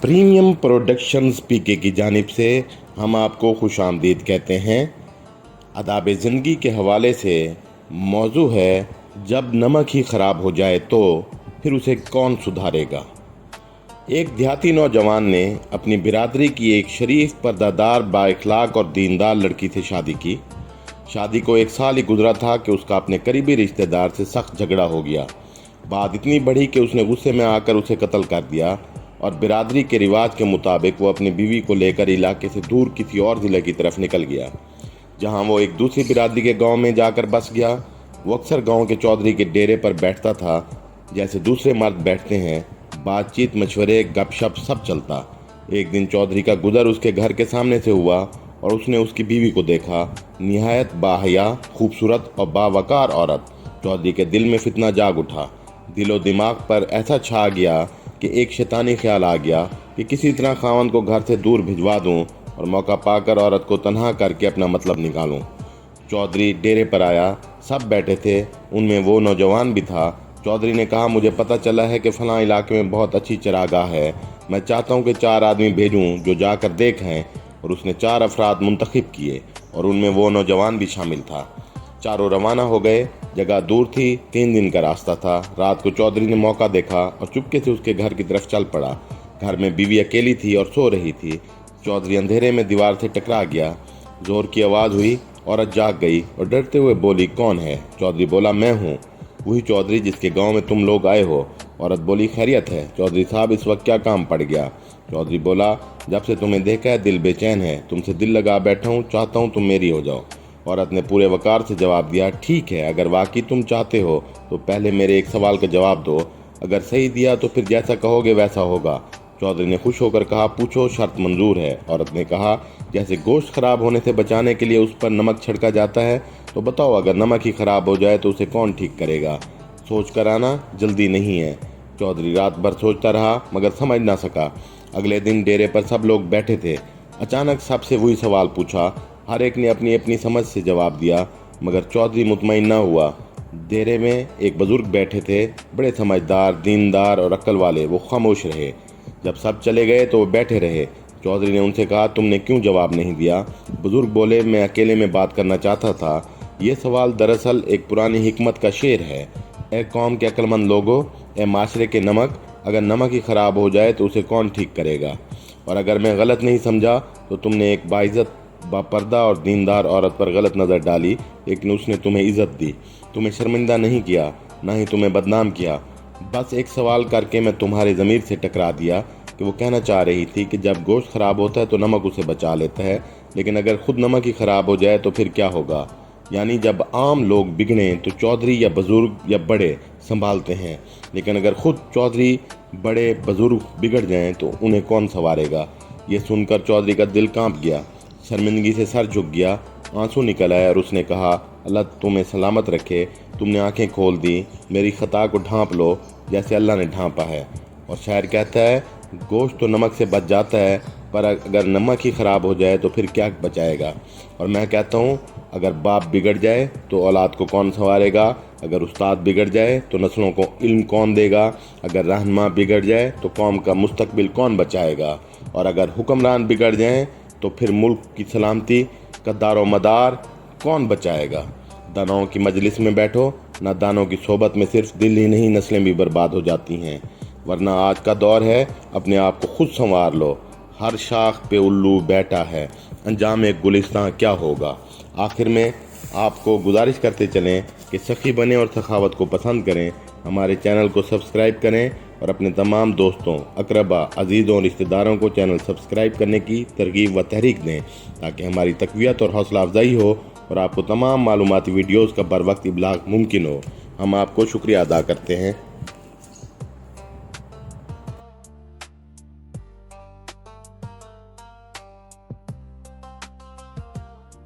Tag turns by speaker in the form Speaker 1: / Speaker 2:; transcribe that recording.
Speaker 1: Premium productions पीके की जानिब से हम आपको खुश आमदीद कहते हैं। आदाब ज़िंदगी के हवाले से मौजू है, जब नमक ही ख़राब हो जाए तो फिर उसे कौन सुधारेगा। एक देहाती नौजवान ने अपनी बिरादरी की एक शरीफ, पर्दादार, बाइखलाक और दीनदार लड़की से शादी की। शादी को 1 साल ही गुजरा था कि उसका अपने करीबी रिश्तेदार से सख्त झगड़ा हो गया। बात इतनी बढ़ी कि उसने गुस्से में आकर उसे कत्ल कर दिया और बिरादरी के रिवाज के मुताबिक वो अपनी बीवी को लेकर इलाके से दूर किसी और ज़िले की तरफ निकल गया, जहां वो एक दूसरी बिरादरी के गांव में जाकर बस गया। वो अक्सर गांव के चौधरी के डेरे पर बैठता था, जैसे दूसरे मर्द बैठते हैं। बातचीत, मशवरे, गपशप सब चलता। एक दिन चौधरी का गुजर उसके घर के सामने से हुआ और उसने उसकी बीवी को देखा। निहायत बाहया, खूबसूरत और बावकार औरत। चौधरी के दिल में फितना जाग उठा। दिलो दिमाग पर ऐसा छा गया कि एक शैतानी ख्याल आ गया कि किसी तरह खावंद को घर से दूर भिजवा दूं और मौका पाकर औरत को तन्हा करके अपना मतलब निकालूं। चौधरी डेरे पर आया। सब बैठे थे, उनमें वो नौजवान भी था। चौधरी ने कहा, मुझे पता चला है कि फ़लाँ इलाके में बहुत अच्छी चरागाह है। मैं चाहता हूँ कि 4 आदमी भेजूँ जो जाकर देखें। और उसने 4 अफराद मुंतखब किए और उनमें वो नौजवान भी शामिल था। चारों रवाना हो गए। जगह दूर थी, 3 दिन का रास्ता था। रात को चौधरी ने मौका देखा और चुपके से उसके घर की तरफ चल पड़ा। घर में बीवी अकेली थी और सो रही थी। चौधरी अंधेरे में दीवार से टकरा गया। जोर की आवाज़ हुई। औरत जाग गई और डरते हुए बोली, कौन है? चौधरी बोला, मैं हूँ, वही चौधरी जिसके गांव में तुम लोग आए हो। औरत बोली, खैरियत है चौधरी साहब, इस वक्त क्या काम पड़ गया? चौधरी बोला, जब से तुम्हें देखा है दिल बेचैन है, तुमसे दिल लगा बैठा हूँ, चाहता हूँ तुम मेरी हो जाओ। औरत ने पूरे वकार से जवाब दिया, ठीक है, अगर वाकई तुम चाहते हो तो पहले मेरे एक सवाल का जवाब दो। अगर सही दिया तो फिर जैसा कहोगे वैसा होगा। चौधरी ने खुश होकर कहा, पूछो, शर्त मंजूर है। औरत ने कहा, जैसे गोश्त खराब होने से बचाने के लिए उस पर नमक छिड़का जाता है, तो बताओ अगर नमक ही खराब हो जाए तो उसे कौन ठीक करेगा? सोच कर आना, जल्दी नहीं है। चौधरी रात भर सोचता रहा मगर समझ ना सका। अगले दिन डेरे पर सब लोग बैठे थे। अचानक सबसे वही सवाल पूछा। हर एक ने अपनी अपनी समझ से जवाब दिया, मगर चौधरी मुतमईन न हुआ। डेरे में एक बुजुर्ग बैठे थे, बड़े समझदार, दीनदार और अक्ल वाले। वो खामोश रहे। जब सब चले गए तो वो बैठे रहे। चौधरी ने उनसे कहा, तुमने क्यों जवाब नहीं दिया? बुजुर्ग बोले, मैं अकेले में बात करना चाहता था। ये सवाल दरअसल एक पुरानी हिकमत का शेर है। ए कौम के अक्लमंद लोगों, ए माशरे के नमक, अगर नमक ही ख़राब हो जाए तो उसे कौन ठीक करेगा? और अगर मैं गलत नहीं समझा तो तुमने एक बाइज़्ज़त, बापर्दा और दीनदार औरत पर गलत नज़र डाली, लेकिन उसने तुम्हें इज़्ज़त दी, तुम्हें शर्मिंदा नहीं किया, ना ही तुम्हें बदनाम किया। बस एक सवाल करके मैं तुम्हारे ज़मीर से टकरा दिया कि वो कहना चाह रही थी कि जब गोश्त ख़राब होता है तो नमक उसे बचा लेता है, लेकिन अगर खुद नमक ही ख़राब हो जाए तो फिर क्या होगा? यानी जब आम लोग बिगड़ें तो चौधरी या बुज़ुर्ग या बड़े संभालते हैं, लेकिन अगर खुद चौधरी, बड़े, बुज़ुर्ग बिगड़ जाएं तो उन्हें कौन संवारेगा? ये सुनकर चौधरी का दिल कांप गया, शर्मिंदगी से सर झुक गया, आंसू निकल आए और उसने कहा, अल्लाह तुम्हें सलामत रखे, तुमने आंखें खोल दी, मेरी ख़ता को ढांप लो जैसे अल्लाह ने ढांपा है। और शायर कहता है, गोश्त तो नमक से बच जाता है, पर अगर नमक ही ख़राब हो जाए तो फिर क्या बचाएगा? और मैं कहता हूँ, अगर बाप बिगड़ जाए तो औलाद को कौन संवारेगा? अगर उस्ताद बिगड़ जाए तो नस्लों को इल्म कौन देगा? अगर रहनुमा बिगड़ जाए तो कौम का मुस्तकबिल कौन बचाएगा? और अगर हुक्मरान बिगड़ जाएं तो फिर मुल्क की सलामती का दारो मदार कौन बचाएगा? दानों की मजलिस में बैठो, नादानों की सोबत में सिर्फ दिल ही नहीं नस्लें भी बर्बाद हो जाती हैं। वरना आज का दौर है, अपने आप को खुद संवार लो। हर शाख पे उल्लू बैठा है, अंजाम एक गुलिस्तां क्या होगा? आखिर में आपको गुजारिश करते चलें कि सखी बने और सखावत को पसंद करें। हमारे चैनल को सब्सक्राइब करें और अपने तमाम दोस्तों, अकरबा, अजीज़ों और रिश्तेदारों को चैनल सब्सक्राइब करने की तरगीब व तहरीक दें, ताकि हमारी तक़वियत और हौसला अफजाई हो और आपको तमाम मालूमाती वीडियोज़ का बर वक्त इब्लाग मुमकिन हो। हम आपको शुक्रिया अदा करते हैं।